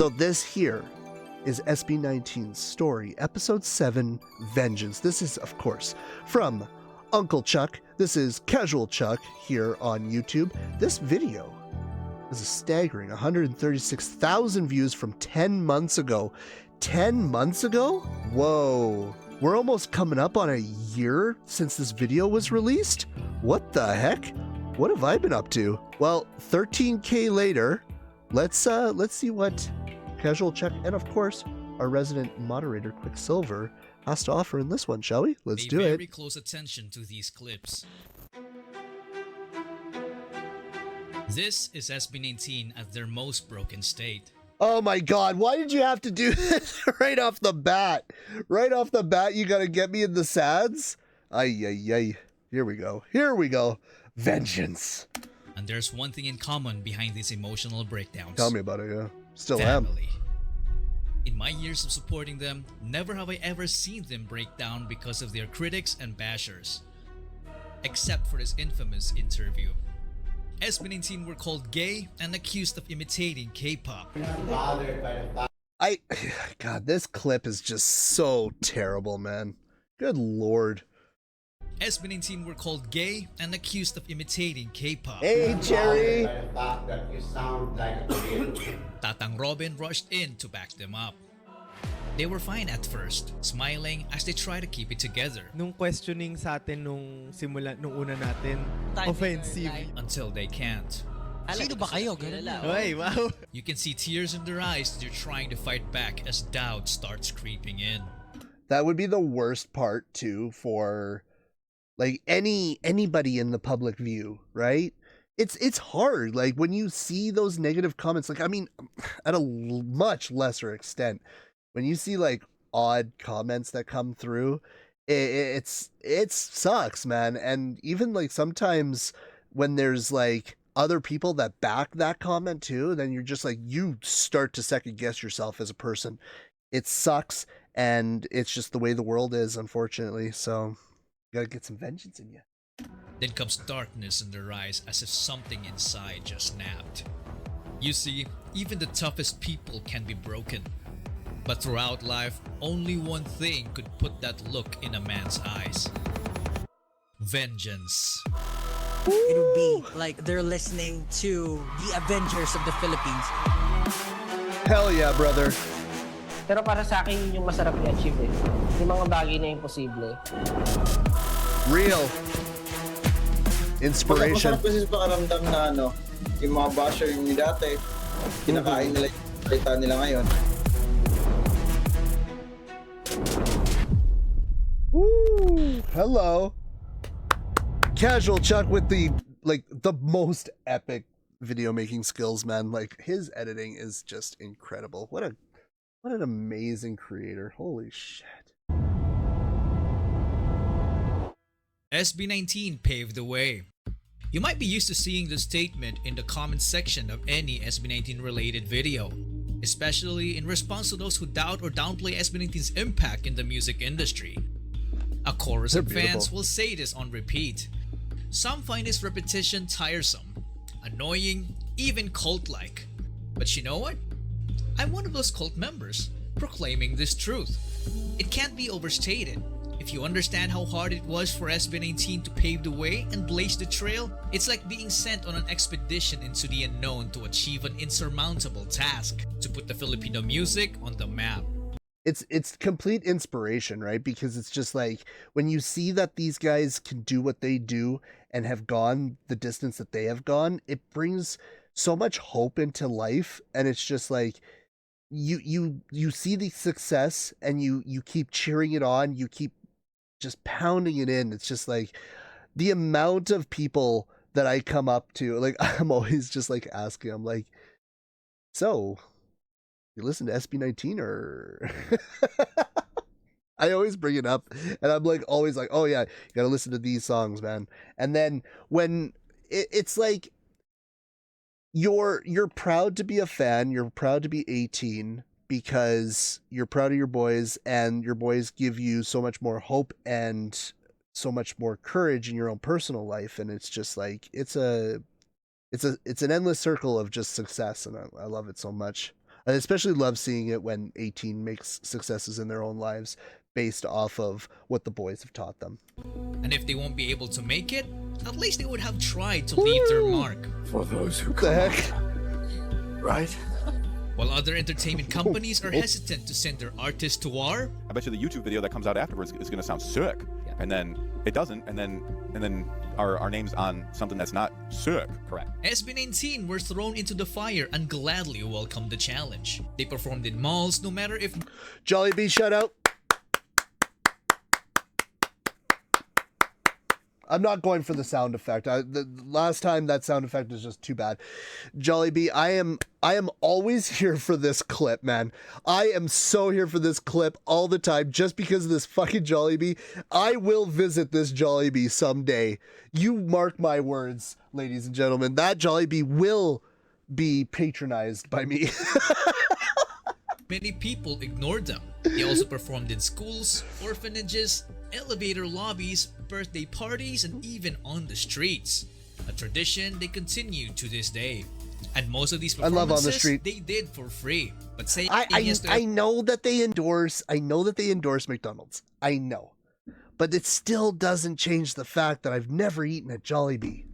So this here is SB19 Story, Episode 7, Vengeance. This is, of course, from Uncle Chuck. This is CashualChuck here on YouTube. This video is a staggering 136,000 views from 10 months ago. 10 months ago? Whoa. We're almost coming up on a year since this video was released? What the heck? What have I been up to? Well, 13K later, let's see what CashualChuck and of course our resident moderator Quicksilver has to offer in this one, shall we? Let's do it. Pay very close attention to these clips. This is SB19 at their most broken state. Oh my god, why did you have to do this right off the bat? Right off the bat, you gotta get me in the sads? Ay, ay, ay. Here we go. Here we go. Vengeance. And there's one thing in common behind these emotional breakdowns. Tell me about it, yeah. Still Family. In my years of supporting them, never have I ever seen them break down because of their critics and bashers. Except for this infamous interview. SB19 were called gay and accused of imitating K-pop. God, this clip is just so terrible, man. Good lord. SB19 were called gay and accused of imitating K-pop. Hey, Jerry! Tatang Robin rushed in to back them up. They were fine at first, smiling as they try to keep it together. Nung questioning sa atin nung simula nung una natin, offensive. Until they can't. Sino ba kayo? Ganun lang. Ay, wow. You can see tears in their eyes as they're trying to fight back as doubt starts creeping in. That would be the worst part too for like anybody in the public view, right? It's hard, like when you see those negative comments, like I mean at a much lesser extent, when you see like odd comments that come through, it sucks, man. And even like sometimes when there's like other people that back that comment too, then you're just like, you start to second guess yourself as a person. It sucks, and it's just the way the world is, unfortunately. So you gotta get some vengeance in you. Then comes darkness in their eyes as if something inside just snapped. You see, even the toughest people can be broken. But throughout life, only one thing could put that look in a man's eyes. Vengeance. It would be like they're listening to the Avengers of the Philippines. Hell yeah, brother. Pero para sa akin, yun yung masarap i-achieve eh. Yung mga bagay na imposible. Real. Inspiration. Masarap kasi pakaramdam na ano, yung mga basher yung dati, kinakain nila yung salita nila ngayon. Woo! Hello. CashualChuck with the most epic video making skills, man. Like his editing is just incredible. What an amazing creator. Holy shit. SB19 paved the way. You might be used to seeing the statement in the comment section of any SB19 related video, especially in response to those who doubt or downplay SB19's impact in the music industry. A chorus of fans will say this on repeat. Some find this repetition tiresome, annoying, even cult-like. But you know what? I'm one of those cult members, proclaiming this truth. It can't be overstated. If you understand how hard it was for SB19 to pave the way and blaze the trail, it's like being sent on an expedition into the unknown to achieve an insurmountable task, to put the Filipino music on the map. It's complete inspiration, right? Because it's just like when you see that these guys can do what they do and have gone the distance that they have gone, it brings so much hope into life. And it's just like you see the success and you keep cheering it on, you keep just pounding it in. It's just like the amount of people that I come up to, like I'm always just like asking, I'm like, so you listen to SB19 or I always bring it up and I'm like always like, oh yeah, you gotta listen to these songs, man. And then when it's like you're proud to be a fan, you're proud to be ATIN because you're proud of your boys and your boys give you so much more hope and so much more courage in your own personal life. And it's just like it's an endless circle of just success, and I love it so much. I especially love seeing it when ATIN makes successes in their own lives based off of what the boys have taught them. And if they won't be able to make it, at least they would have tried to leave their mark. For those who What come the heck? right? While other entertainment companies are hesitant to send their artists to war, I bet you the YouTube video that comes out afterwards is going to sound sick, and then it doesn't, and then our name's on something that's not sick. Correct. SB19 were thrown into the fire and gladly welcomed the challenge. They performed in malls no matter if Jollibee, shout out. I'm not going for the sound effect. The last time that sound effect is just too bad. Jollibee, I am always here for this clip, man. I am so here for this clip all the time just because of this fucking Jollibee. I will visit this Jollibee someday. You mark my words, ladies and gentlemen. That Jollibee will be patronized by me. many people ignored them. They also performed in schools, orphanages, elevator lobbies, birthday parties, and even on the streets. A tradition they continue to this day. And most of these performances, I love on the street. They did for free. But saying I know that they endorse McDonald's. I know. But it still doesn't change the fact that I've never eaten at Jollibee.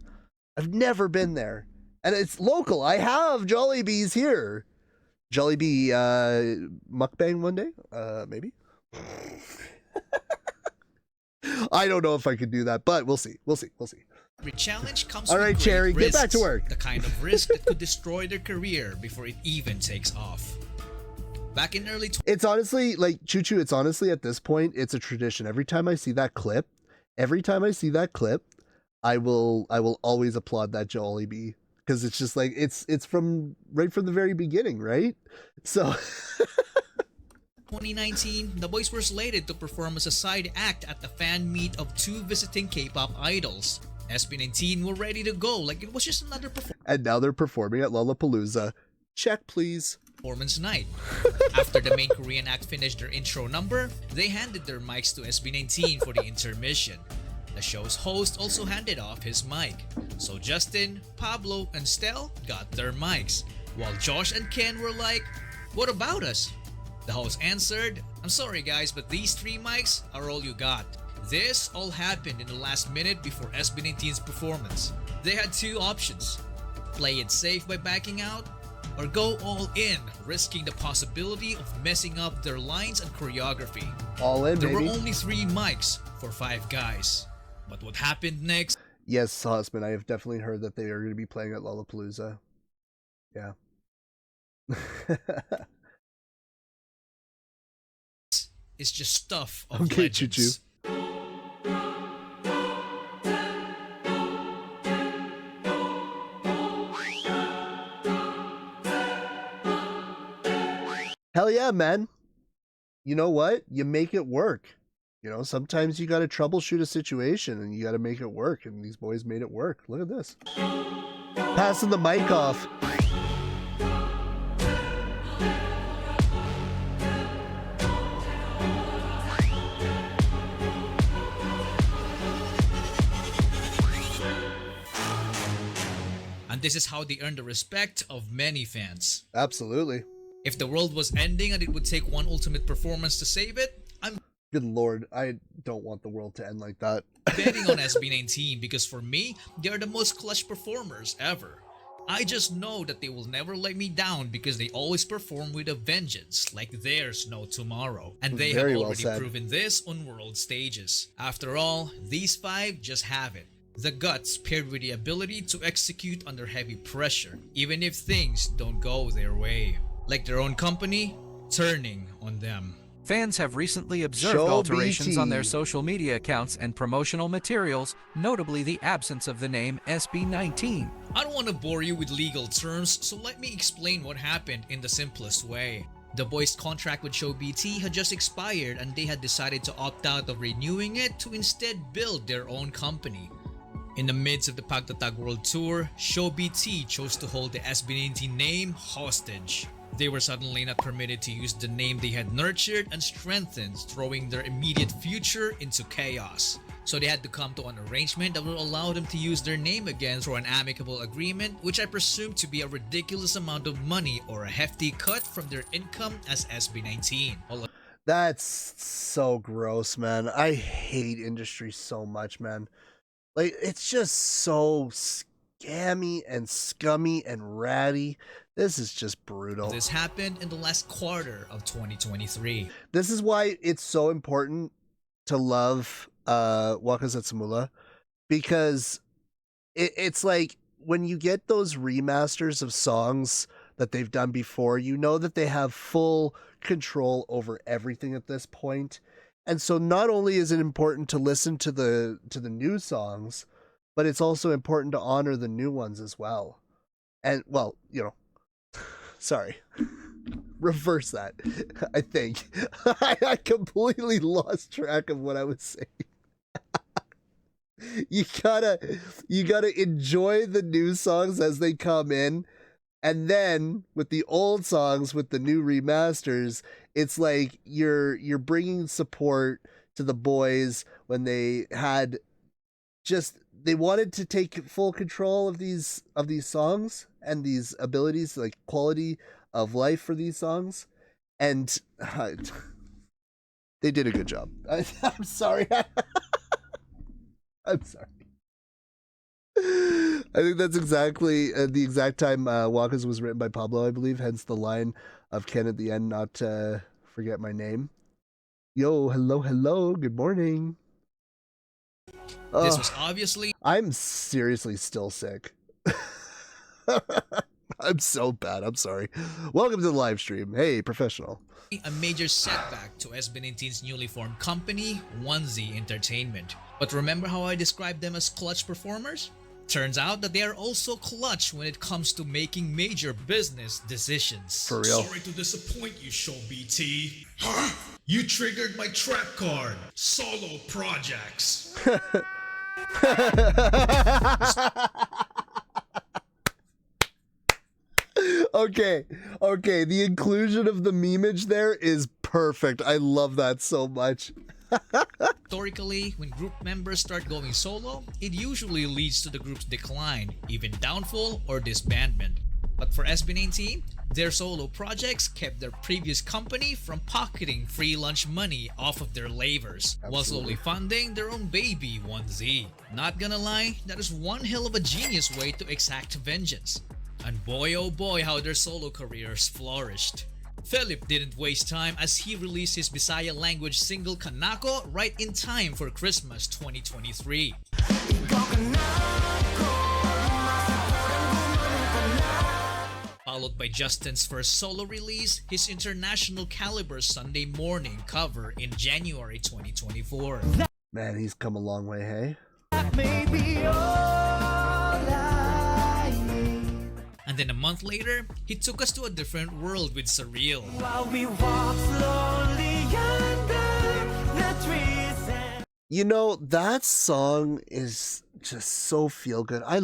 I've never been there. And it's local. I have Jollibees here. Jollibee mukbang one day? Maybe. I don't know if I could do that, but we'll see. We'll see. every challenge comes All with right, great Cherry, get back risks. to work. The kind of risk that could destroy their career before it even takes off. Back in early It's honestly like Choo Choo. It's honestly at this point, it's a tradition. Every time I see that clip, I will always applaud that Jollibee because it's just like it's from right from the very beginning, right? So 2019, the boys were slated to perform as a side act at the fan meet of two visiting K-pop idols. SB19 were ready to go like it was just another and now they're performing at Lollapalooza. Check, please. performance night. After the main Korean act finished their intro number, they handed their mics to SB19 for the intermission. The show's host also handed off his mic. So Justin, Pablo, and Stel got their mics, while Josh and Ken were like, "What about us?" The host answered, "I'm sorry guys, but these three mics are all you got." This all happened in the last minute before SB19's performance. They had two options: play it safe by backing out, or go all in, risking the possibility of messing up their lines and choreography. All in, There baby. were only 3 mics for 5 guys. But what happened next Yes, husband. I have definitely heard that they are going to be playing at Lollapalooza. Yeah. is just stuff of Okay, legends. Choo-choo. Hell yeah, man. You know what? You make it work. You know, sometimes you got to troubleshoot a situation and you got to make it work. And these boys made it work. Look at this. Passing the mic off. And this is how they earned the respect of many fans. Absolutely. If the world was ending and it would take one ultimate performance to save it, I'm Good Lord. I don't want the world to end like that. betting on SB19 because for me, they are the most clutch performers ever. I just know that they will never let me down because they always perform with a vengeance like there's no tomorrow. And they Very have well already said. proven this on world stages. After all, these 5 just have it. The guts paired with the ability to execute under heavy pressure, even if things don't go their way. Like their own company, turning on them. Fans have recently observed Show alterations BT. on their social media accounts and promotional materials, notably the absence of the name SB19. I don't want to bore you with legal terms, so let me explain what happened in the simplest way. The boys' contract with Show BT had just expired and they had decided to opt out of renewing it to instead build their own company. In the midst of the Pagtatag World Tour, Show BT chose to hold the SB19 name hostage. They were suddenly not permitted to use the name they had nurtured and strengthened, throwing their immediate future into chaos. So they had to come to an arrangement that would allow them to use their name again through an amicable agreement, which I presume to be a ridiculous amount of money or a hefty cut from their income as SB19. That's so gross, man. I hate industry so much, man. Like, it's just so scammy and scummy and ratty. This is just brutal. This happened in the last quarter of 2023. This is why it's so important to love Wakas at Simula, because it's like when you get those remasters of songs that they've done before, you know that they have full control over everything at this point. And so not only is it important to listen to the new songs, but it's also important to honor the new ones as well. And well, you know, sorry. Reverse that. I think. I completely lost track of what I was saying. You gotta enjoy the new songs as they come in, and then with the old songs, with the new remasters, it's like you're bringing support to the boys when they wanted to take full control of these songs and these abilities, like quality of life for these songs, and they did a good job. I'm sorry. I'm sorry. I think that's exactly the exact time Wakas was written by Pablo, I believe, hence the line of Ken at the end, not forget my name. Yo, hello, good morning. This was obviously... I'm seriously still sick. I'm so bad, I'm sorry. Welcome to the live stream. Hey, professional. A major setback to SB19's newly formed company, Onesie Entertainment. But remember how I described them as clutch performers? Turns out that they are also clutch when it comes to making major business decisions. For real. Sorry to disappoint you, Show BT. Huh? You triggered my trap card. Solo projects. Okay, the inclusion of the memeage there is perfect. I love that so much. Historically, when group members start going solo, it usually leads to the group's decline, even downfall or disbandment. But for SB19, their solo projects kept their previous company from pocketing free lunch money off of their labors, while slowly funding their own baby Onesie. Not gonna lie, that is one hell of a genius way to exact vengeance. And boy oh boy how their solo careers flourished. Philip didn't waste time as he released his Bisaya language single Kanako right in time for Christmas 2023. Followed by Justin's first solo release, his International Caliber Sunday Morning cover in January 2024. Man, he's come a long way, hey? And then a month later, he took us to a different world with Surreal. While we walk slowly under the trees. You know, that song is just so feel good. I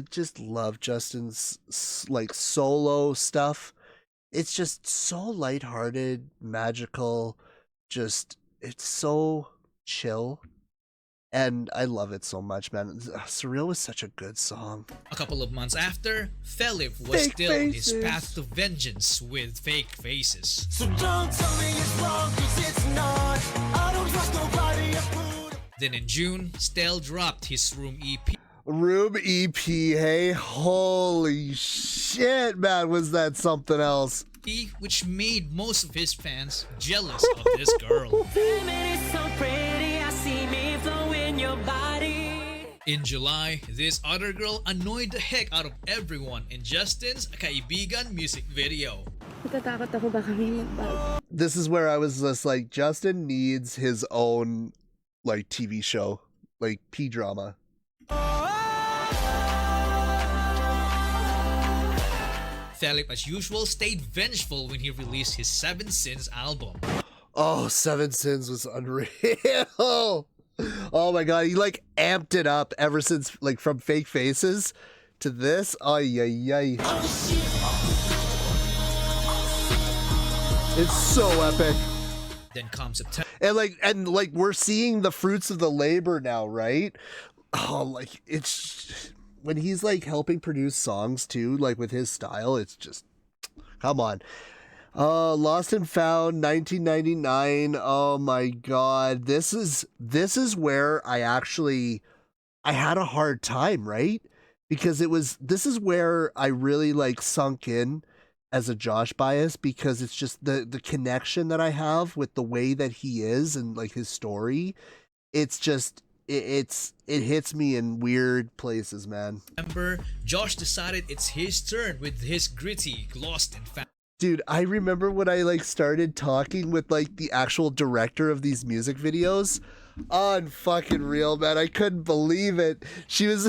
just love Justin's like solo stuff. It's just so lighthearted, magical, it's so chill. And I love it so much, man. Surreal was such a good song. A couple of months after, Philip was still on his path to vengeance with Fake Faces. So don't tell me it's wrong, 'cause it's not. I don't trust nobody. Then in June, Stel dropped his Room EP. Room EP, hey? Holy shit, man, was that something else? Which made most of his fans jealous of this girl. In July, this other girl annoyed the heck out of everyone in Justin's Kaibigan music video. This is where I was just like, Justin needs his own like TV show, like P-drama. Philip, as usual, stayed vengeful when he released his Seven Sins album. Oh, Seven Sins was unreal. Oh my god, he like amped it up ever since, like from Fake Faces to this. Ay, ay, ay. It's so epic. Then comes September. And like we're seeing the fruits of the labor now, right? Oh, like it's when he's like helping produce songs too, like with his style, it's just come on. Lost and Found 1999. Oh my god. This is where I had a hard time, right? Because this is where I really like sunk in as a Josh bias, because it's just the connection that I have with the way that he is and like his story. It's just it hits me in weird places, man. Josh decided it's his turn with his gritty Lost and Found. Dude, I remember when I like started talking with like the actual director of these music videos. Unfucking real, man. I couldn't believe it. She was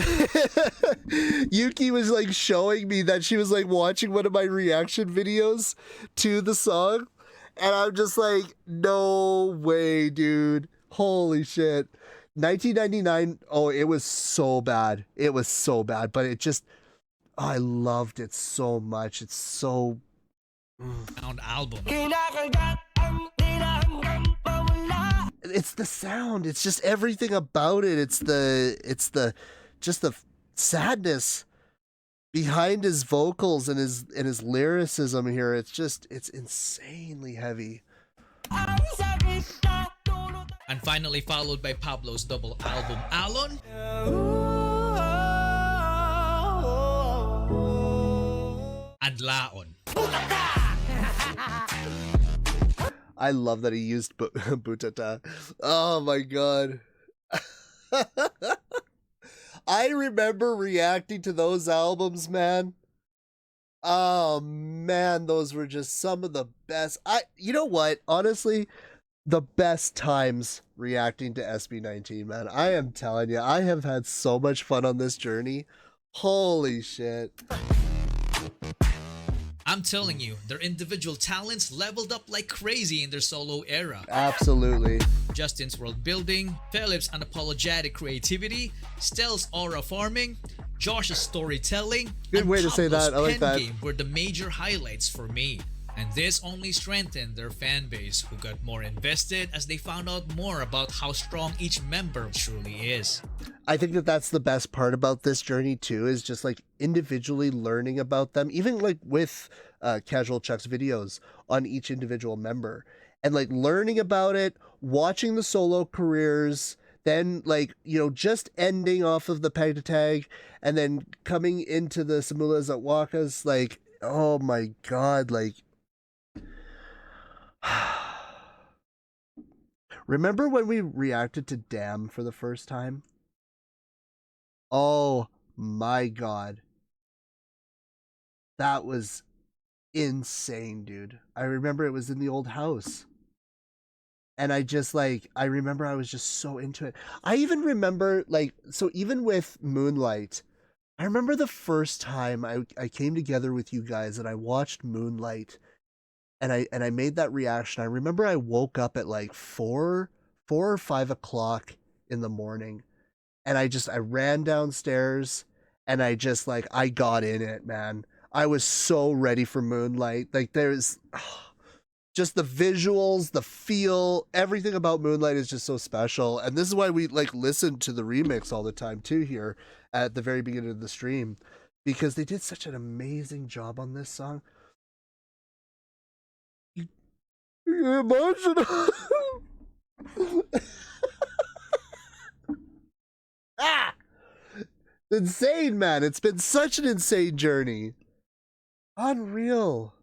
Yuki was like showing me that she was like watching one of my reaction videos to the song, and I'm just like, no way, dude. Holy shit. 1999. Oh, it was so bad. It was so bad, but I loved it so much. It's so Found album. It's the sound. It's just everything about it. It's the sadness behind his vocals and his lyricism here. It's insanely heavy. And finally followed by Pablo's double album, Alon. And Laon. I love that he used Butata. Oh my god. I remember reacting to those albums, man. Oh man, those were just some of the best. You know what? Honestly, the best times reacting to SB19, man. I am telling you, I have had so much fun on this journey. Holy shit. I'm telling you, their individual talents leveled up like crazy in their solo era. Absolutely. Justin's world building, Philip's unapologetic creativity, Stell's aura farming, Josh's storytelling, Good and way to say Pablo's that. I like pen that. game were the major highlights for me. And this only strengthened their fan base, who got more invested as they found out more about how strong each member truly is. I think that that's the best part about this journey too, is just like individually learning about them, even like with CashualChuck's videos on each individual member, and like learning about it, watching the solo careers, then like, you know, just ending off of the Peg to Tag and then coming into the Simulas at Wakas. Like, oh my god, like remember when we reacted to Damn for the first time? Oh my god. That was insane, dude. I remember it was in the old house. And I remember I was just so into it. I even remember, like, so even with Moonlight, I remember the first time I came together with you guys and I watched Moonlight. And I made that reaction. I remember I woke up at like 4 or 5 o'clock in the morning, and I ran downstairs and I got in it, man. I was so ready for Moonlight. Like there's just the visuals, the feel, everything about Moonlight is just so special. And this is why we like listen to the remix all the time too here at the very beginning of the stream, because they did such an amazing job on this song. You're emotional. Insane, man. It's been such an insane journey. Unreal.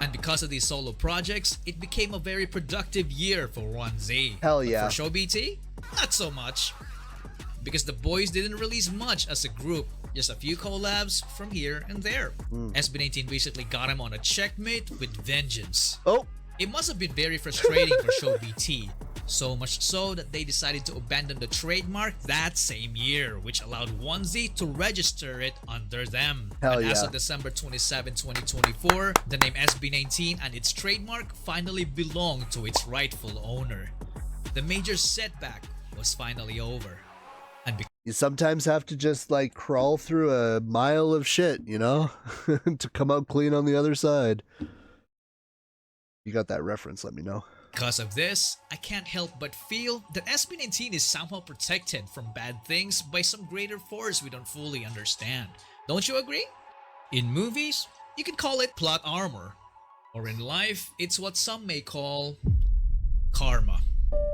And because of these solo projects, it became a very productive year for 1Z. Hell But yeah. for Show BT, not so much. Because the boys didn't release much as a group, just a few collabs from here and there. SB19 recently got him on a checkmate with vengeance. Oh. It must have been very frustrating for Show BT. So much so that they decided to abandon the trademark that same year, which allowed 1Z to register it under them. Hell and as yeah. of December 27, 2024, the name SB19 and its trademark finally belonged to its rightful owner. The major setback was finally over. And You sometimes have to just like crawl through a mile of shit, you know, to come out clean on the other side. You got that reference, let me know. Because of this, I can't help but feel that SB19 is somehow protected from bad things by some greater force we don't fully understand. Don't you agree? In movies, you can call it plot armor. Or in life, it's what some may call karma.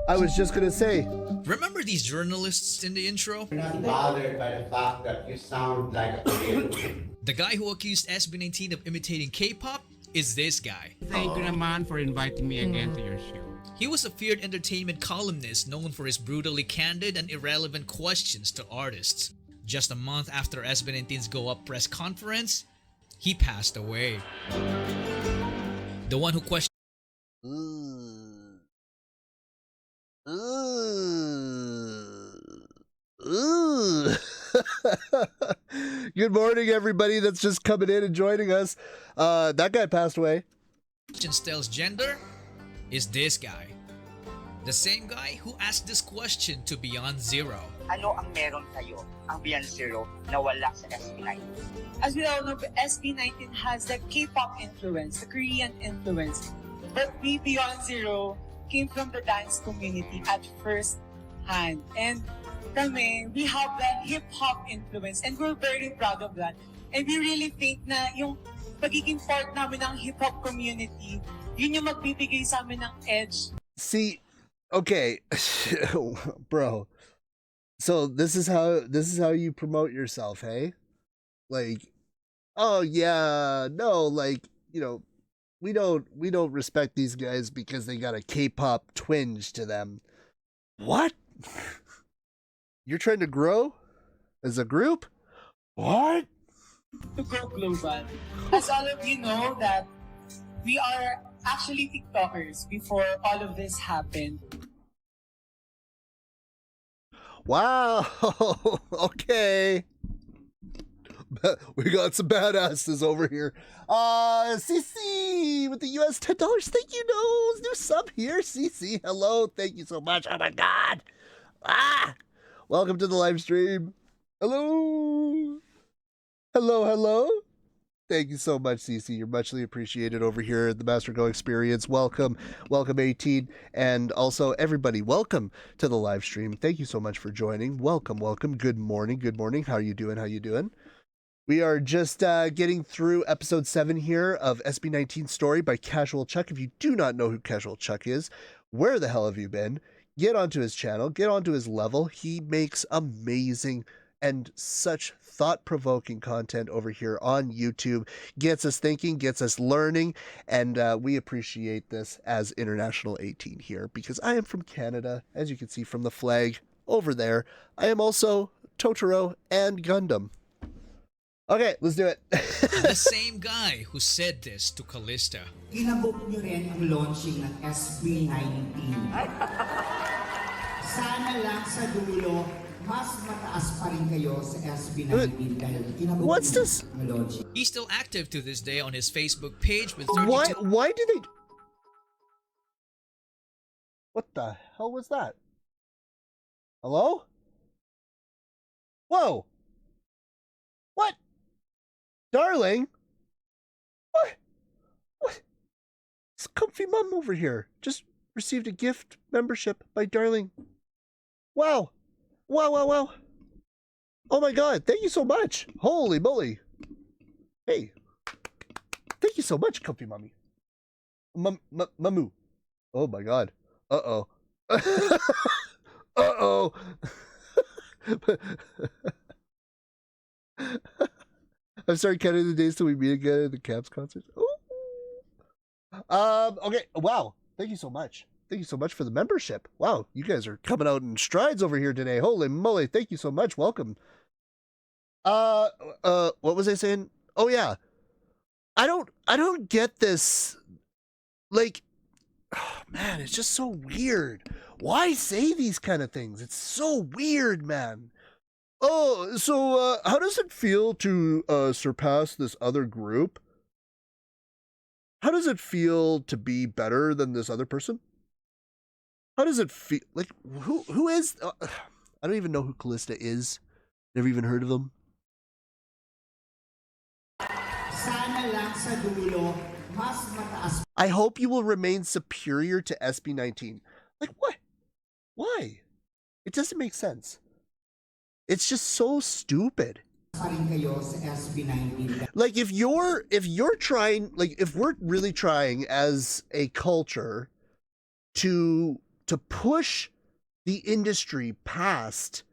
I was just gonna say. Remember these journalists in the intro? I'm not bothered by the fact that you sound like a Korean. The guy who accused SB19 of imitating K-pop is this guy. Thank you naman for inviting me again to your show. He was a feared entertainment columnist known for his brutally candid and irrelevant questions to artists. Just a month after SB19's Go Up press conference, he passed away. The one who questioned Good morning, everybody that's just coming in and joining us. That guy passed away. Stell's gender is this guy. The same guy who asked this question to Beyond Zero. Ano ang meron kayo, ang Beyond Zero, na wala sa SB19? As we all know, SB19 has the K-pop influence, the Korean influence. But we, Beyond Zero, came from the dance community at first hand. And kami, we have that hip-hop influence and we're very proud of that. And we really think na yung pagiging part namin ng hip-hop community, yun yung magbibigay sa amin ng edge. See, okay, bro. So this is how you promote yourself, hey? Like, oh yeah, no, like, you know, we don't respect these guys because they got a K-pop twinge to them. What? You're trying to grow as a group? What? To go global. As all of you know that we are actually TikTokers before all of this happened. Wow. Okay. We got some badasses over here. CC with the US $10. Thank you, new sub here. CC, hello. Thank you so much. Oh my God. Welcome to the live stream. Hello. Hello. Thank you so much, CC. You're muchly appreciated over here at the MasterGo experience. Welcome ATIN, and also everybody, welcome to the live stream. Thank you so much for joining. Welcome. Good morning. How are you doing? We are just getting through episode 7 here of SB19 Story by CashualChuck. If you do not know who CashualChuck is, where the hell have you been? Get onto his channel, get onto his level. He makes amazing and such thought-provoking content over here on YouTube. Gets us thinking, gets us learning, and we appreciate this as International ATIN here because I am from Canada, as you can see from the flag over there. I am also Totoro and Gundam. Okay, let's do it. The same guy who said this to Callista. Inabook nyo rin ang launching ng SB19. Sana lang sa dulo, mas mataas pa rin kayo sa SB19 dahil inabook What's this? ang launching. He's still active to this day on his Facebook page with 32... Why do they... What the hell was that? Hello? Whoa! What? Darling? What? It's Comfy Mom over here. Just received a gift membership by Darling. Wow. Oh my God. Thank you so much. Holy moly. Hey. Thank you so much, Comfy Mommy. Mamu. Oh my God. Uh-oh. Uh-oh. I'm sorry, counting the days till we meet again at the Caps concert. Okay. Wow. Thank you so much. Thank you so much for the membership. Wow, you guys are coming out in strides over here today. Holy moly. Thank you so much. Welcome. What was I saying? Oh yeah. I don't get this. Like, oh man, it's just so weird. Why say these kind of things? It's so weird, man. Oh, so how does it feel to surpass this other group? How does it feel to be better than this other person? How does it feel? Like, who is? I don't even know who Callista is. Never even heard of them. Sana lang sa dulo, mas mataas I hope you will remain superior to SB19. Like what? Why? It doesn't make sense. It's just so stupid. pa rin kayo sa SB19. Like if you're trying, like if we're really trying as a culture to push the industry past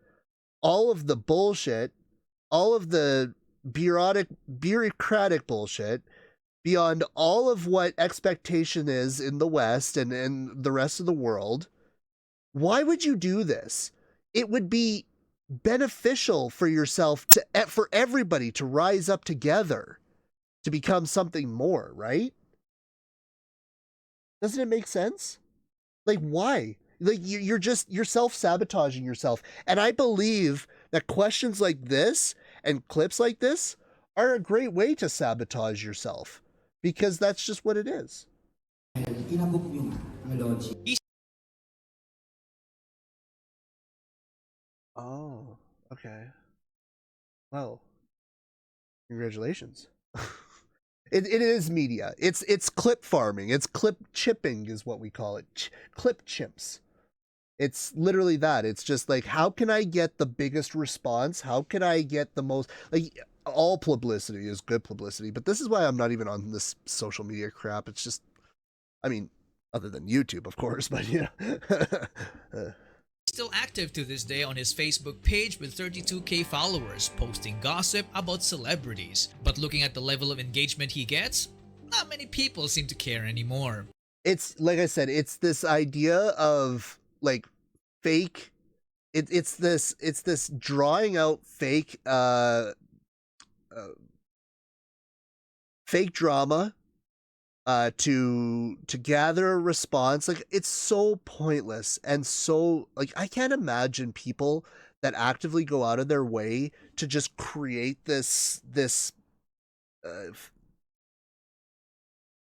all of the bullshit, all of the bureaucratic bullshit, beyond all of what expectation is in the West and the rest of the world, why would you do this? It would be beneficial for yourself for everybody to rise up together to become something more, right? Doesn't it make sense? Like, why? Like, you're self-sabotaging yourself. And I believe that questions like this and clips like this are a great way to sabotage yourself, because that's just what it is. Inabot nyo ang logic. Oh, okay. Well, congratulations. It is media. It's clip farming. It's clip chipping is what we call it. Clip chimps. It's literally that. It's just like, how can I get the biggest response? How can I get the most, like, all publicity is good publicity, but this is why I'm not even on this social media crap. It's just, I mean, other than YouTube, of course, but you know. Still active to this day on his Facebook page with 32k followers, posting gossip about celebrities. But looking at the level of engagement he gets, not many people seem to care anymore. It's like I said, it's this idea of like fake. It's this drawing out fake fake drama to gather a response. Like, it's so pointless and so, like, I can't imagine people that actively go out of their way to just create this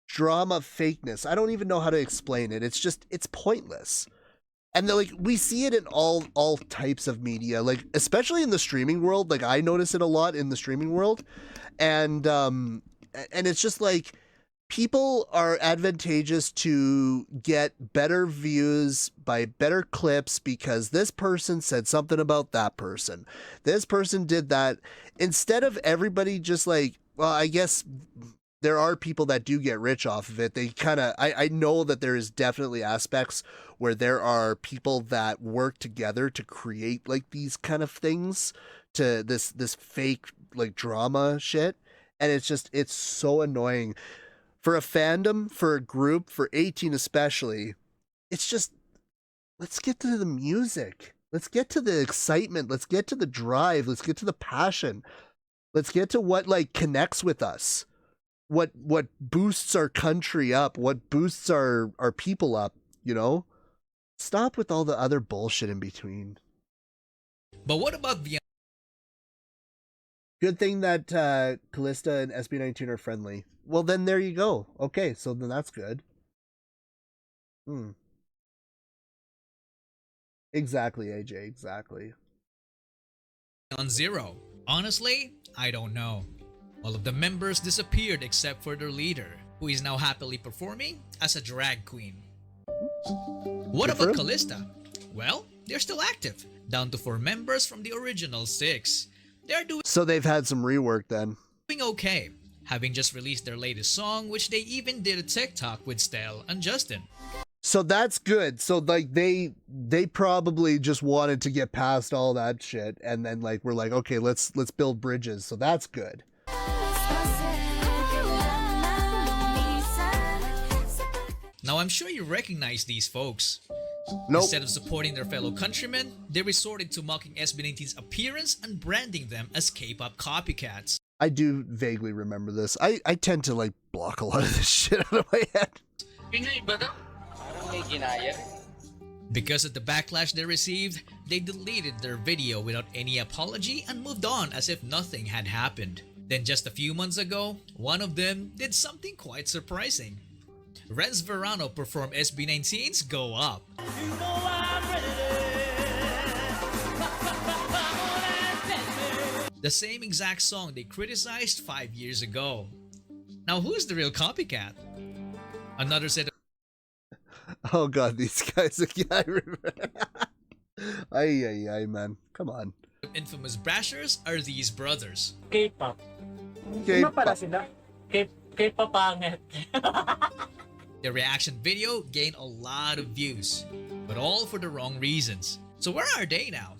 drama fakeness. I don't even know how to explain it. It's just, it's pointless. And like, we see it in all types of media, like especially in the streaming world. Like, I notice it a lot in the streaming world, and it's just like, people are advantageous to get better views by better clips because this person said something about that person. This person did that. Instead of everybody just like, well, I guess there are people that do get rich off of it. They kind of, I know that there is definitely aspects where there are people that work together to create like these kind of things, to this fake like drama shit. And it's just, it's so annoying. For a fandom, for a group, for ATIN especially, it's just, let's get to the music. Let's get to the excitement. Let's get to the drive. Let's get to the passion. Let's get to what like connects with us. What boosts our country up. What boosts our people up, you know? Stop with all the other bullshit in between. But what about the... Good thing that Callista and SB19 are friendly. Well, then there you go. Okay, so then that's good. Exactly, AJ, exactly. On Zero? Honestly, I don't know. All of the members disappeared except for their leader, who is now happily performing as a drag queen. What about Callista? Well, they're still active, down to 4 members from the original 6. They're doing So they've had some rework then. okay, having just released their latest song, which they even did a TikTok with Stell and Justin. So that's good. So like they probably just wanted to get past all that shit, and then like we're like, okay, let's build bridges. So that's good. Now I'm sure you recognize these folks. Nope. Instead of supporting their fellow countrymen, they resorted to mocking SB19's appearance and branding them as K-pop copycats. I do vaguely remember this. I tend to like block a lot of this shit out of my head. Because of the backlash they received, they deleted their video without any apology and moved on as if nothing had happened. Then just a few months ago, one of them did something quite surprising. Renz Verano performed SB19's Go Up. The same exact song they criticized 5 years ago. Now who's the real copycat? Another set of Oh god, these guys again. I remember. Ay, man. Come on. infamous brashers are these brothers. K-pop. K-pop. Pala sila. K-pop pangit. Their reaction video gained a lot of views, but all for the wrong reasons. So where are they now?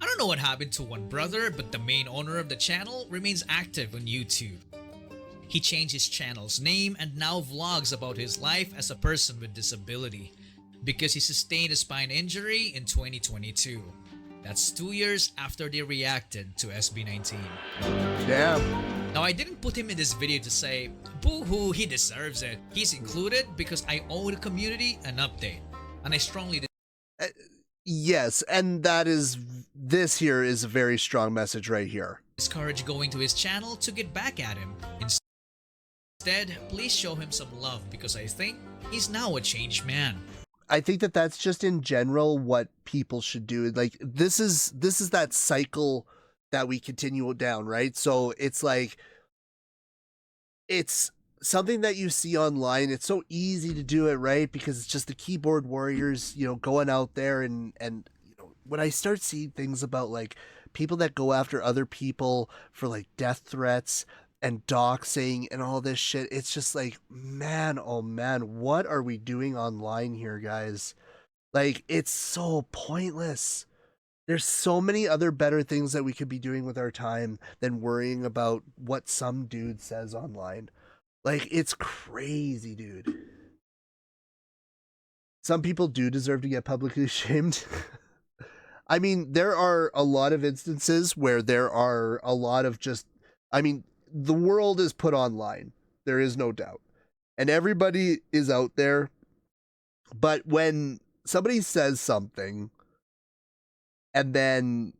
I don't know what happened to one brother, but the main owner of the channel remains active on YouTube. He changed his channel's name and now vlogs about his life as a person with disability because he sustained a spine injury in 2022. That's 2 years after they reacted to SB19. Damn. Now I didn't put him in this video to say, boo-hoo, he deserves it. He's included because I owe the community an update. And I strongly yes, and this here is a very strong message right here. discourage going to his channel to get back at him. Instead, please show him some love because I think he's now a changed man. I think that that's just in general what people should do. Like this is that cycle that we continue down, right? So it's like it's something that you see online. It's so easy to do it, right? Because it's just the keyboard warriors, going out there and when I start seeing things about like people that go after other people for like death threats and doxing and all this shit, it's just like, man, oh man, what are we doing online here, guys? Like, it's so pointless. There's so many other better things that we could be doing with our time than worrying about what some dude says online. Like, it's crazy, dude. Some people do deserve to get publicly shamed. I mean, there are a lot of instances where there are a lot of the world is put online. There is no doubt. And everybody is out there. But when somebody says something and then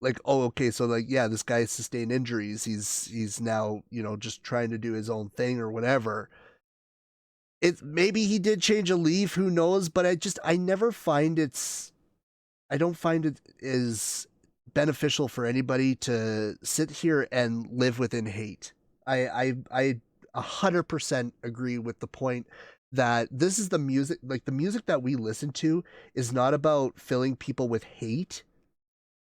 like, oh, okay, so like, yeah, this guy sustained injuries. He's now, just trying to do his own thing or whatever. Maybe he did change a leaf, who knows? But I don't find it as beneficial for anybody to sit here and live within hate. I 100% agree with the point that this is the music, like the music that we listen to is not about filling people with hate.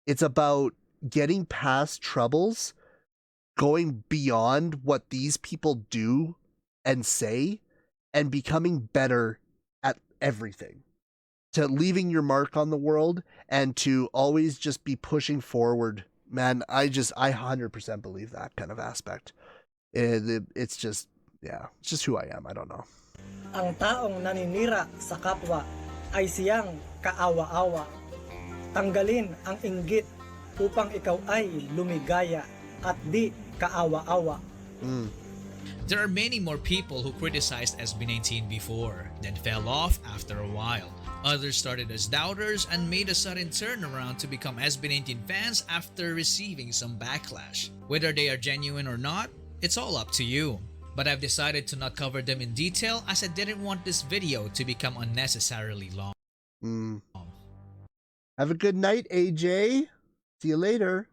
It's about getting past troubles, going beyond what these people do and say, and becoming better at everything. To leaving your mark on the world and to always just be pushing forward. Man, I 100% believe that kind of aspect. It's just who I am. I don't know. Ang taong naninira sa kapwa ay siyang kaawa-awa. Tanggalin ang inggit upang ikaw ay lumigaya at di kaawa-awa. There are many more people who criticized SB19 before, then fell off after a while. Others started as doubters and made a sudden turnaround to become SB19 fans after receiving some backlash. Whether they are genuine or not, it's all up to you. But I've decided to not cover them in detail as I didn't want this video to become unnecessarily long. Have a good night, AJ. See you later.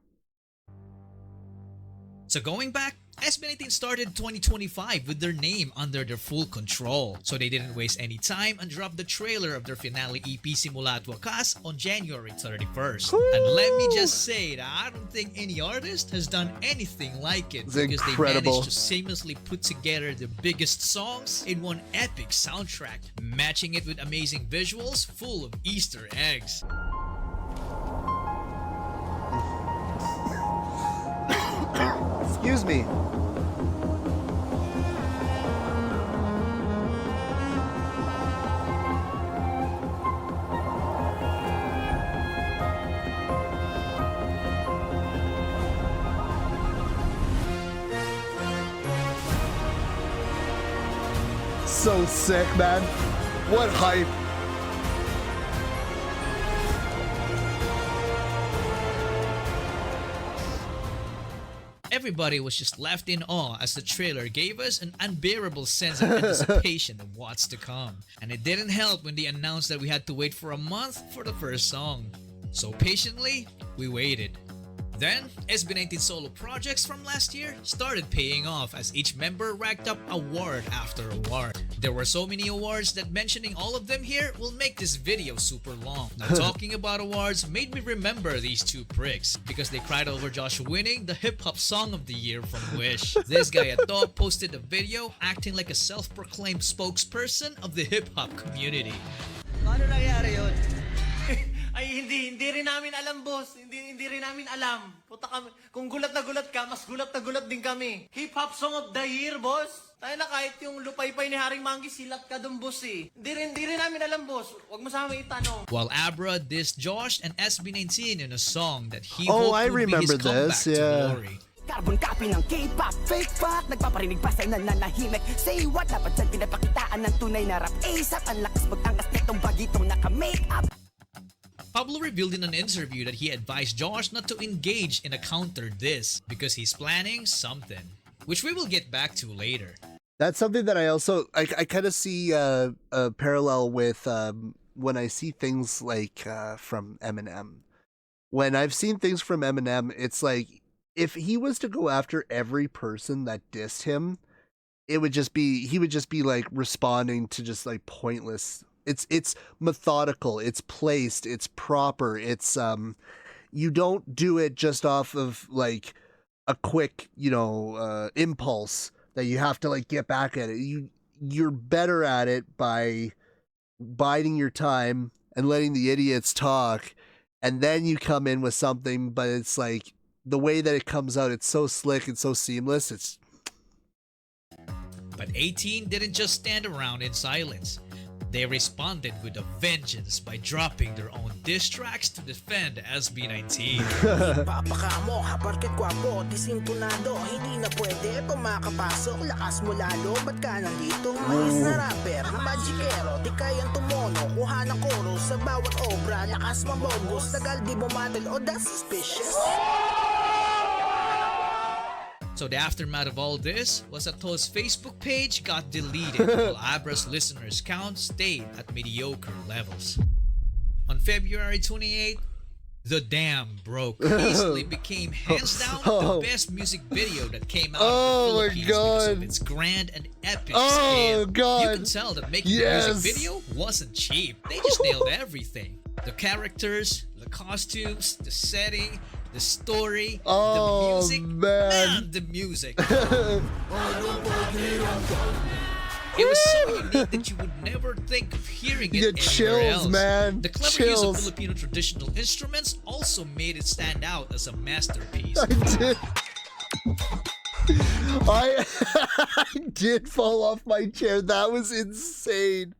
So going back, SB19 started 2025 with their name under their full control, so they didn't waste any time and dropped the trailer of their finale EP Simula at Wakas on January 31st. And let me just say that I don't think any artist has done anything like it, because they managed to seamlessly put together the biggest songs in one epic soundtrack, matching it with amazing visuals full of Easter eggs. Excuse me. So sick, man. What hype. Everybody was just left in awe as the trailer gave us an unbearable sense of anticipation of what's to come. And it didn't help when they announced that we had to wait for a month for the first song. So patiently, we waited. Then, SB19 solo projects from last year started paying off as each member racked up award after award. There were so many awards that mentioning all of them here will make this video super long. Now talking about awards made me remember these two pricks because they cried over Josh winning the Hip Hop Song of the Year from Wish. This guy at top posted a video acting like a self-proclaimed spokesperson of the hip hop community. Paano nangyari yun? Ay, hindi rin namin alam, boss. Hindi rin namin alam. Puta kami. Kung gulat na gulat ka, mas gulat na gulat din kami. Hip-hop Song of the Year, boss. Tayo na kahit yung lupay-pay ni Haring Manggi, silat ka dun, boss eh. Hindi rin namin alam, boss. Huwag mo sa amin itanong. While Abra dissed Josh and SB19 in a song that he Oh, hoped I would be his remember comeback this, to yeah. glory. Carbon copy ng K-pop, fake fuck. Nagpaparinig pa sa'yo na nanahimik. Say what, dapat dyan pinapakitaan ng tunay na rap. ASAP, ang lakas magtangas nitong bagitong naka-make-up. Pablo revealed in an interview that he advised Josh not to engage in a counter diss because he's planning something, which we will get back to later. That's something that I also I kind of see a parallel with when I see things like from Eminem. When I've seen things from Eminem, it's like if he was to go after every person that dissed him, he would just be like responding to just like pointless. It's methodical, it's placed, it's proper, it's you don't do it just off of like a quick, impulse that you have to like get back at it. You're better at it by biding your time and letting the idiots talk, and then you come in with something, but it's like the way that it comes out, it's so slick and so seamless. But ATIN didn't just stand around in silence. They responded with a vengeance by dropping their own diss tracks to defend SB19. Papaka mo, haparket kwapo, disintunado. Hindi na pwede pumakapasok. Lakas mo lalo, ba't ka nandito? Mayis na rapper, na magikero. Di kayang tumono, kuha ng koro. Sa bawat obra, lakas mabongos. Tagal di bumatil, o that's suspicious. So the aftermath of all this was that To's Facebook page got deleted while Abra's listeners' count stayed at mediocre levels. On February 28th, The Dam broke. Easily became hands down the best music video that came out of the Philippines because of its grand and epic scale. You can tell that making the music video wasn't cheap. They just nailed everything. The characters, the costumes, the setting, the story, the music, man, the music. It was so unique that you would never think of hearing it anywhere chills, else. Man. The clever use of Filipino traditional instruments also made it stand out as a masterpiece. I did fall off my chair. That was insane.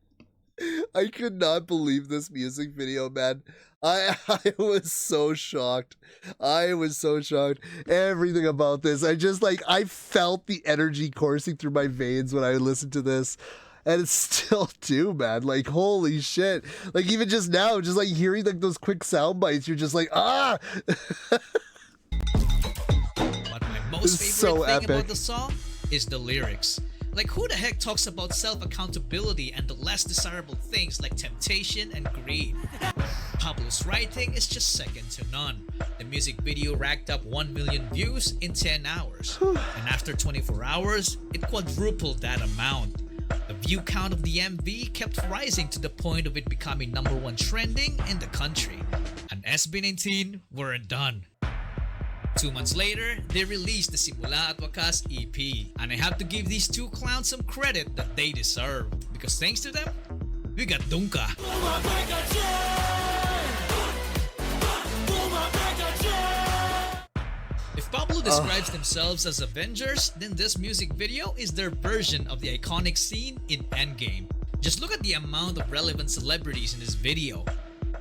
I could not believe this music video, man. I was so shocked. I was so shocked. Everything about this. I felt the energy coursing through my veins when I listened to this. And it's still do, man. Like, holy shit. Like, even just now, just like hearing like those quick sound bites, you're just like, ah! But my most favorite thing about the song is the lyrics. Like, who the heck talks about self-accountability and the less desirable things like temptation and greed? Pablo's writing is just second to none. The music video racked up 1 million views in 10 hours. And after 24 hours, it quadrupled that amount. The view count of the MV kept rising to the point of it becoming #1 trending in the country. And SB19 weren't done. 2 months later, they released the Simula at Wakas EP. And I have to give these two clowns some credit that they deserve. Because thanks to them, we got Dunka. If Pablo describes themselves as Avengers, then this music video is their version of the iconic scene in Endgame. Just look at the amount of relevant celebrities in this video.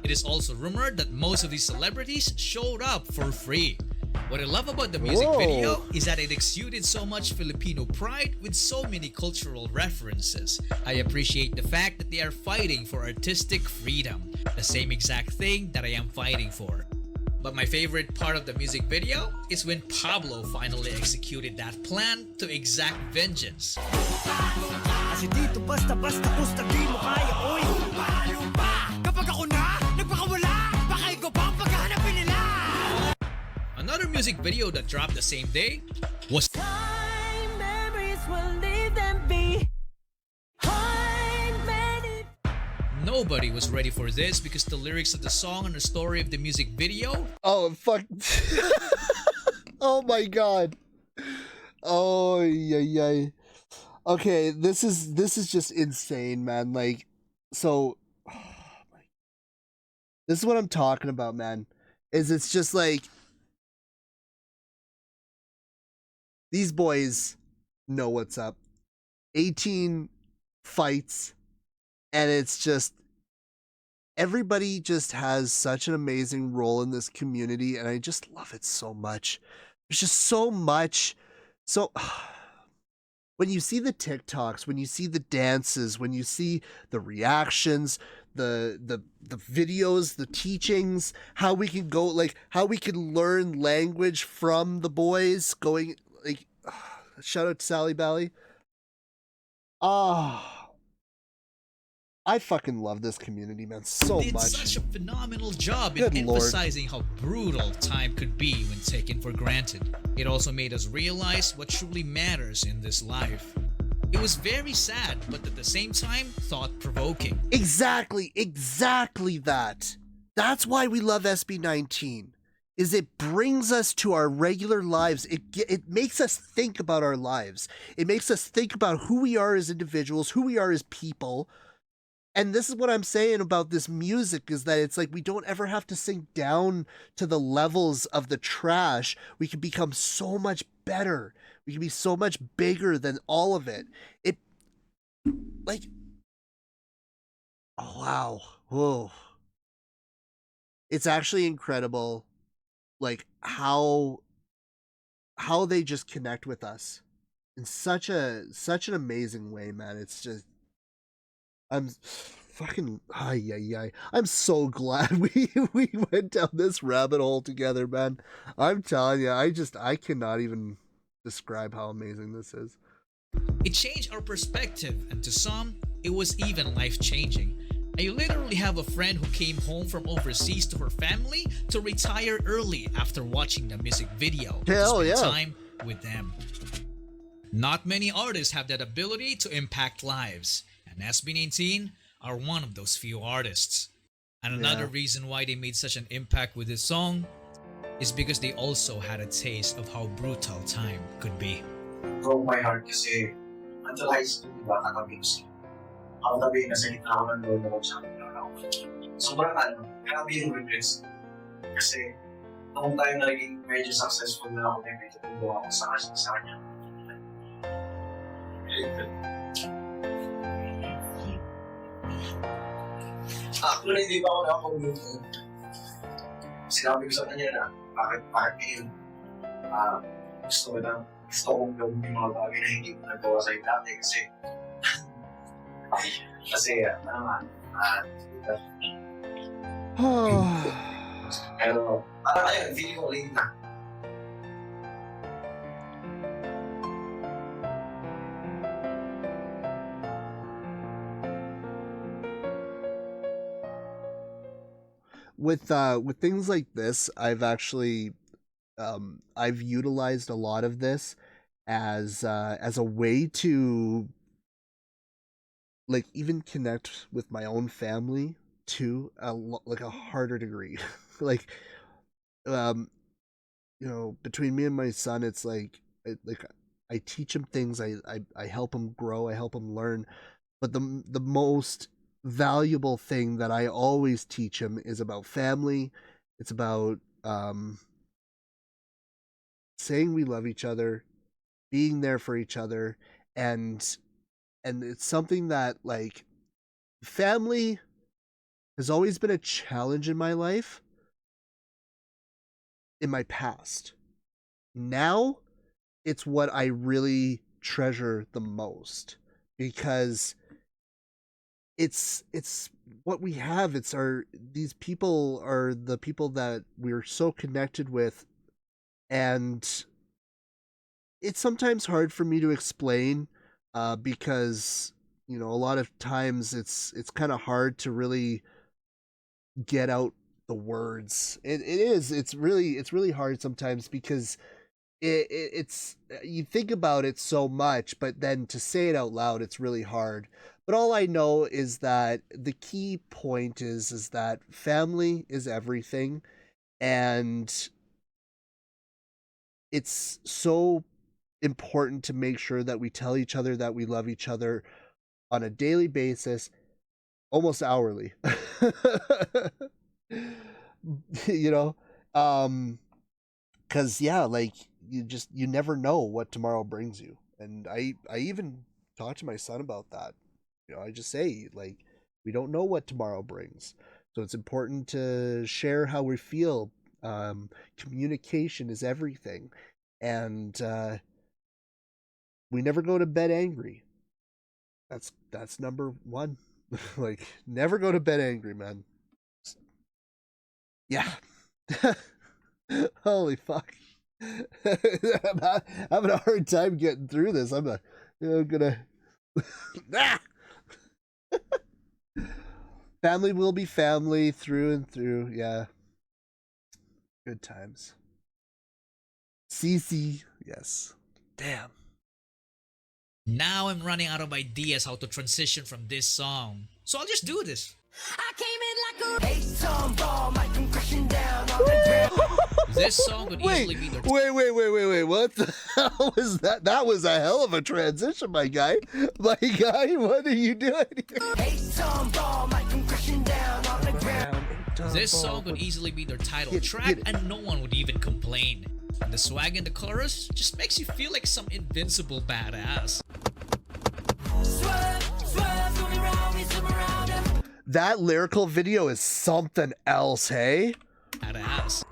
It is also rumored that most of these celebrities showed up for free. What I love about the music video is that it exuded so much Filipino pride with so many cultural references. I appreciate the fact that they are fighting for artistic freedom, the same exact thing that I am fighting for. But my favorite part of the music video is when Pablo finally executed that plan to exact vengeance. Kasi dito basta-basta gusto di mo kaya, oy. Kapag ako na, nagpakawala, baka ikaw pa ang paghahanapin nila. Another music video that dropped the same day was Memories will leave them behind. Nobody was ready for this because the lyrics of the song and the story of the music video. Oh fuck! Oh my god! Oh yeah. Okay, this is just insane, man. Like, so this is what I'm talking about, man. It's just like these boys know what's up. ATIN fights, and it's just everybody just has such an amazing role in this community, and I just love it so much. There's just so much. So when you see the TikToks, when you see the dances, when you see the reactions, the videos, the teachings, how we can go, like how we can learn language from the boys going, like, shout out to Sally Bally. I fucking love this community, man, so did much. Such a phenomenal job in Good Lord. emphasizing how brutal time could be when taken for granted. It also made us realize what truly matters in this life. It was very sad, but at the same time, thought-provoking. Exactly that. That's why we love SB19. Is it brings us to our regular lives. It makes us think about our lives. It makes us think about who we are as individuals, who we are as people. And this is what I'm saying about this music, is that it's like we don't ever have to sink down to the levels of the trash. We can become so much better. We can be so much bigger than all of it. Oh wow. Whoa. It's actually incredible, like how they just connect with us in such an amazing way, man. It's just, I'm fucking I'm so glad we went down this rabbit hole together, man. I'm telling you, I cannot even describe how amazing this is. It changed our perspective, and to some, it was even life-changing. I literally have a friend who came home from overseas to her family to retire early after watching the music video. Hell to spend yeah. time with them. Not many artists have that ability to impact lives, and SB19 are one of those few artists. And another reason why they made such an impact with this song is because they also had a taste of how brutal time could be. Broke my heart kasi until high school, diba, naka-music. Ako tabi, nasa gitna ako ng lolo ko sa akin. Sobrang grabe yung regrets. Kasi noong time na naging medyo successful na ako, may medyo tubo ako sa kanya. Actually, hindi pa ako nakakomute. Sinabi ko sa kanya na, bakit ngayon? Gusto kong gawin yung mga bagay na hindi ko nagawa sa'yo dati kasi pero parang ayun, feeling ko late na. With things like this, I've actually I've utilized a lot of this as a way to like even connect with my own family to like a harder degree. Like between me and my son, it's like I teach him things, I help him grow, I help him learn, but the most valuable thing that I always teach him is about family. It's about saying we love each other, being there for each other, and it's something that, like, family has always been a challenge in my life, in my past. Now it's what I really treasure the most, because it's what we have. These people are the people that we're so connected with, and it's sometimes hard for me to explain because a lot of times it's kind of hard to really get out the words. It's really hard sometimes because it's you think about it so much, but then to say it out loud, it's really hard. But all I know is that the key point is that family is everything, and it's so important to make sure that we tell each other that we love each other on a daily basis, almost hourly. You know, because yeah, like you never know what tomorrow brings you. And I even talk to my son about that. You know, I just say, like, we don't know what tomorrow brings, so it's important to share how we feel. Communication is everything, and we never go to bed angry. That's number one. Like, never go to bed angry, man. Yeah. Holy fuck. I'm having a hard time getting through this. I'm gonna ah! Family will be family through and through. Yeah. Good times. CC. Yes. Damn. Now I'm running out of ideas how to transition from this song. So I'll just do this. I came in like a bass ball, my concussion down on the ground. This song could easily be the Wait. What the hell was that? That was a hell of a transition, my guy. My guy, what are you doing here? Bass ball, my concussion down on the ground. This song could easily be their title track and no one would even complain. And the swag in the chorus just makes you feel like some invincible badass. That lyrical video is something else, hey? Badass.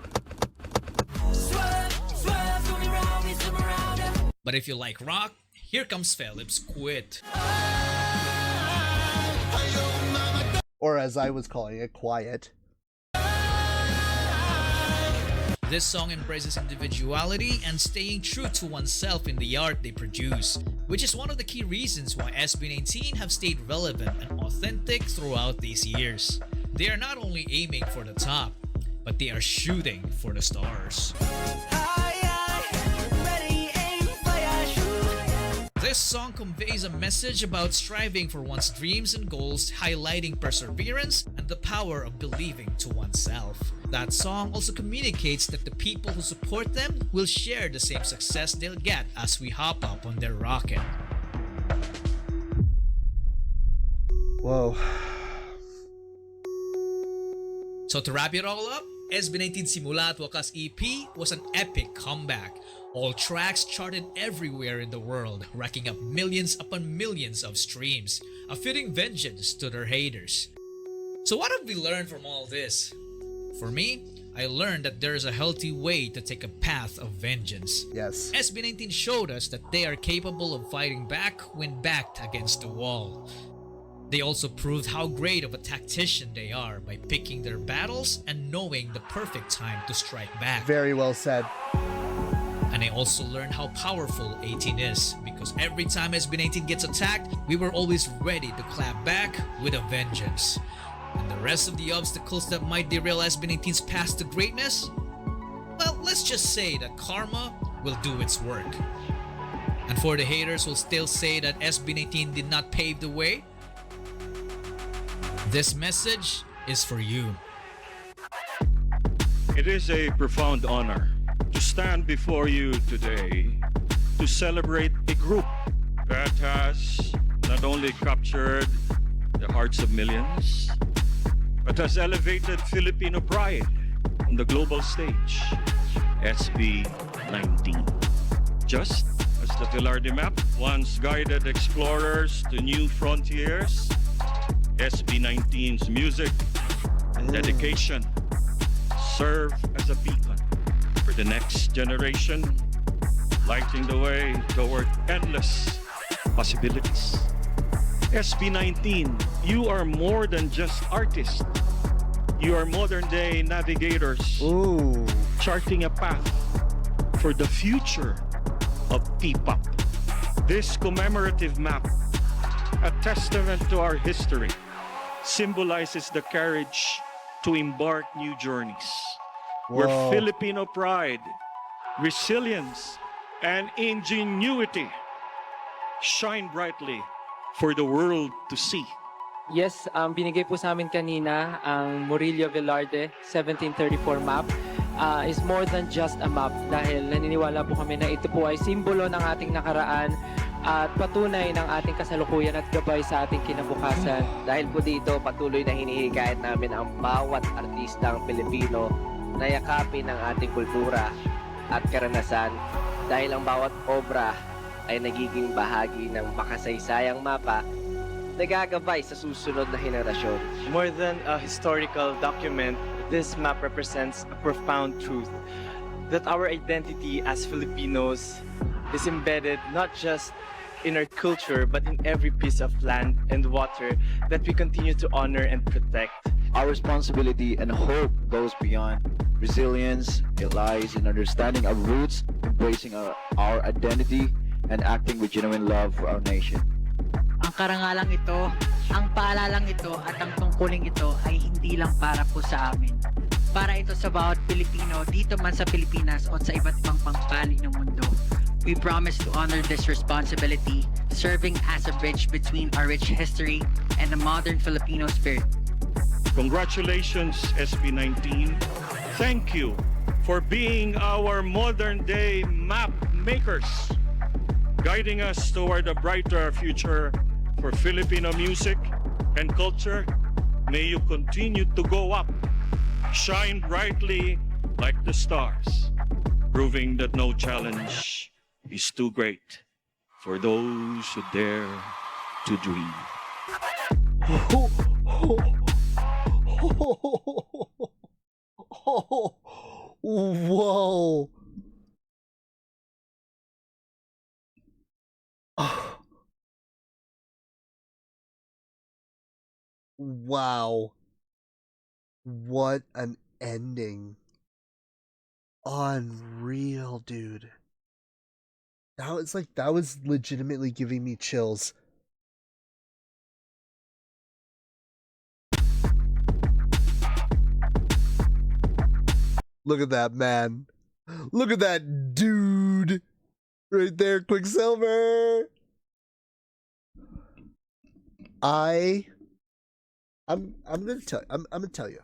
But if you like rock, here comes Philip's Quit. Or as I was calling it, Quiet. This song embraces individuality and staying true to oneself in the art they produce, which is one of the key reasons why SB19 have stayed relevant and authentic throughout these years. They are not only aiming for the top, but they are shooting for the stars. This song conveys a message about striving for one's dreams and goals, highlighting perseverance and the power of believing to oneself. That song also communicates that the people who support them will share the same success they'll get as we hop up on their rocket. Whoa. So to wrap it all up, SB19 Simula at Wakas EP was an epic comeback. All tracks charted everywhere in the world, racking up millions upon millions of streams, a fitting vengeance to their haters. So what have we learned from all this? For me, I learned that there is a healthy way to take a path of vengeance. Yes. SB19 showed us that they are capable of fighting back when backed against the wall. They also proved how great of a tactician they are by picking their battles and knowing the perfect time to strike back. Very well said. And I also learned how powerful ATIN is, because every time SB19 gets attacked, we were always ready to clap back with a vengeance. And the rest of the obstacles that might derail SB19's path to greatness? Well, let's just say that karma will do its work. And for the haters who still say that SB19 did not pave the way, this message is for you. It is a profound honor to stand before you today to celebrate a group that has not only captured the hearts of millions, but has elevated Filipino pride on the global stage, SB19. Just as the Velarde map once guided explorers to new frontiers, SB19's music and dedication serve as a beacon for the next generation, lighting the way toward endless possibilities. SB19, you are more than just artists. You are modern-day navigators, charting a path for the future of P-pop. This commemorative map, a testament to our history, symbolizes the courage to embark new journeys. Whoa. Where Filipino pride, resilience, and ingenuity shine brightly for the world to see. Yes, binigay po sa amin kanina ang Murillo Velarde 1734 map. Is more than just a map dahil naniniwala po kami na ito po ay simbolo ng ating nakaraan at patunay ng ating kasalukuyan at gabay sa ating kinabukasan. Dahil po dito, patuloy na hinihikayat namin ang bawat artistang Pilipino na yakapin ang ating kultura at karanasan dahil ang bawat obra ay nagiging bahagi ng makasaysayang mapa na gagabay sa susunod na henerasyon. More than a historical document, this map represents a profound truth that our identity as Filipinos is embedded not just in our culture but in every piece of land and water that we continue to honor and protect. Our responsibility and hope goes beyond resilience. It lies in understanding our roots, embracing our identity, and acting with genuine love for our nation. Ang karangalang ito, ang paalalang ito at ang tungkuling ito ay hindi lang para po sa amin. Para ito sa bawat Pilipino dito man sa Pilipinas o sa iba't ibang pangpaling ng mundo. We promise to honor this responsibility, serving as a bridge between our rich history and the modern Filipino spirit. Congratulations, SB19. Thank you for being our modern-day map makers, guiding us toward a brighter future for Filipino music and culture. May you continue to go up, shine brightly like the stars, proving that no challenge is too great for those who dare to dream. Whoa. Wow. What an ending. Unreal, dude. That was legitimately giving me chills. Look at that, man. Look at that dude. Right there, Quicksilver. I'm gonna tell you.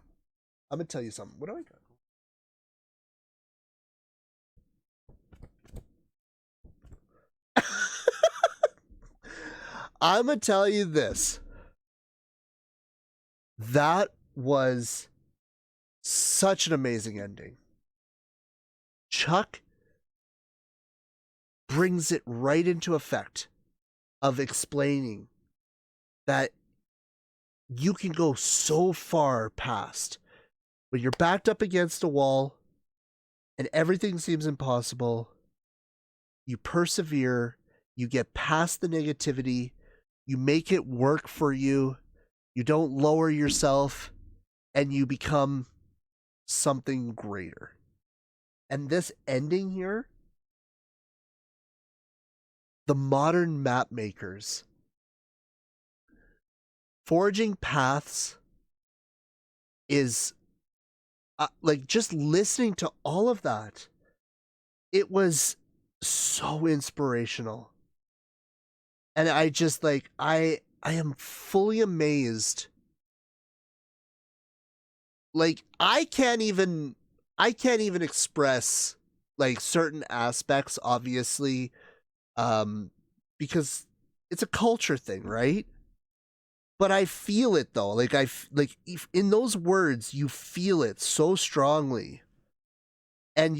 I'm gonna tell you something. What do I got? I'm gonna tell you this. That was such an amazing ending. Chuck brings it right into effect of explaining that you can go so far past when you're backed up against a wall and everything seems impossible. You persevere, you get past the negativity, you make it work for you, you don't lower yourself, and you become something greater. And this ending here, the modern map makers forging paths is like just listening to all of that. It was so inspirational. And I just like, I am fully amazed. Like, I can't even express like certain aspects, obviously, because it's a culture thing, right? But I feel it though. Like in those words, you feel it so strongly. And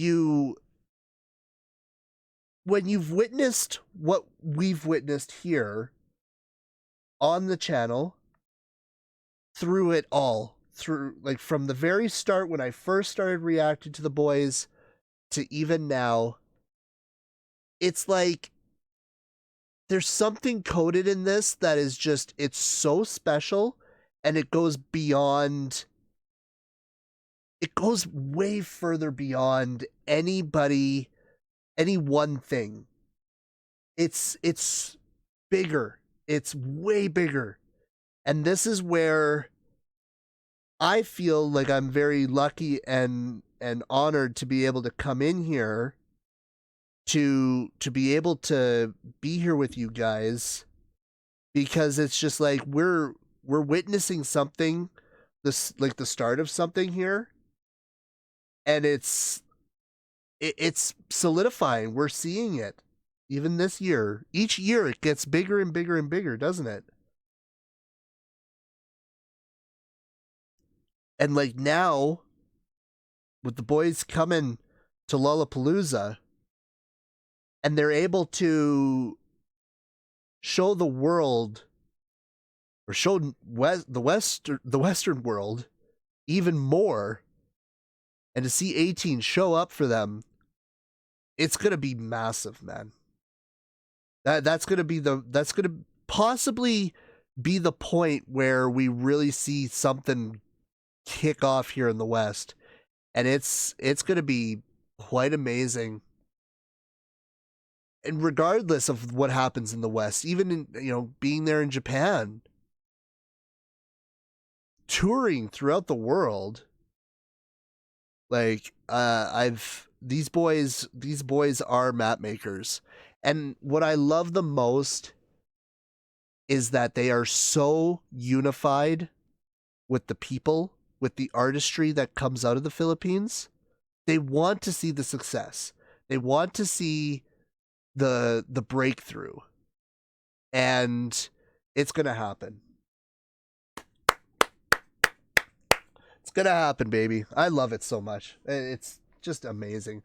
when you've witnessed what we've witnessed here on the channel, through it all, through like from the very start when I first started reacting to the boys to even now, it's like there's something coded in this that is just, it's so special, and it goes beyond, it goes way further beyond anybody, any one thing. It's bigger. It's way bigger. And this is where I feel like I'm very lucky and honored to be able to come in here to be able to be here with you guys, because it's just like we're witnessing something, this like the start of something here, and it's solidifying. We're seeing it even this year. Each year it gets bigger and bigger and bigger, doesn't it? And like now, with the boys coming to Lollapalooza, and they're able to show the world, or show the Western world even more, and to see ATIN show up for them, it's gonna be massive, man. That's gonna possibly be the point where we really see something kick off here in the West, and it's gonna be quite amazing. And regardless of what happens in the West, even in, being there in Japan, touring throughout the world, like these boys are map makers. And what I love the most is that they are so unified with the people, with the artistry that comes out of the Philippines. They want to see the success. They want to see the breakthrough. And it's going to happen. It's going to happen, baby. I love it so much. It's just amazing.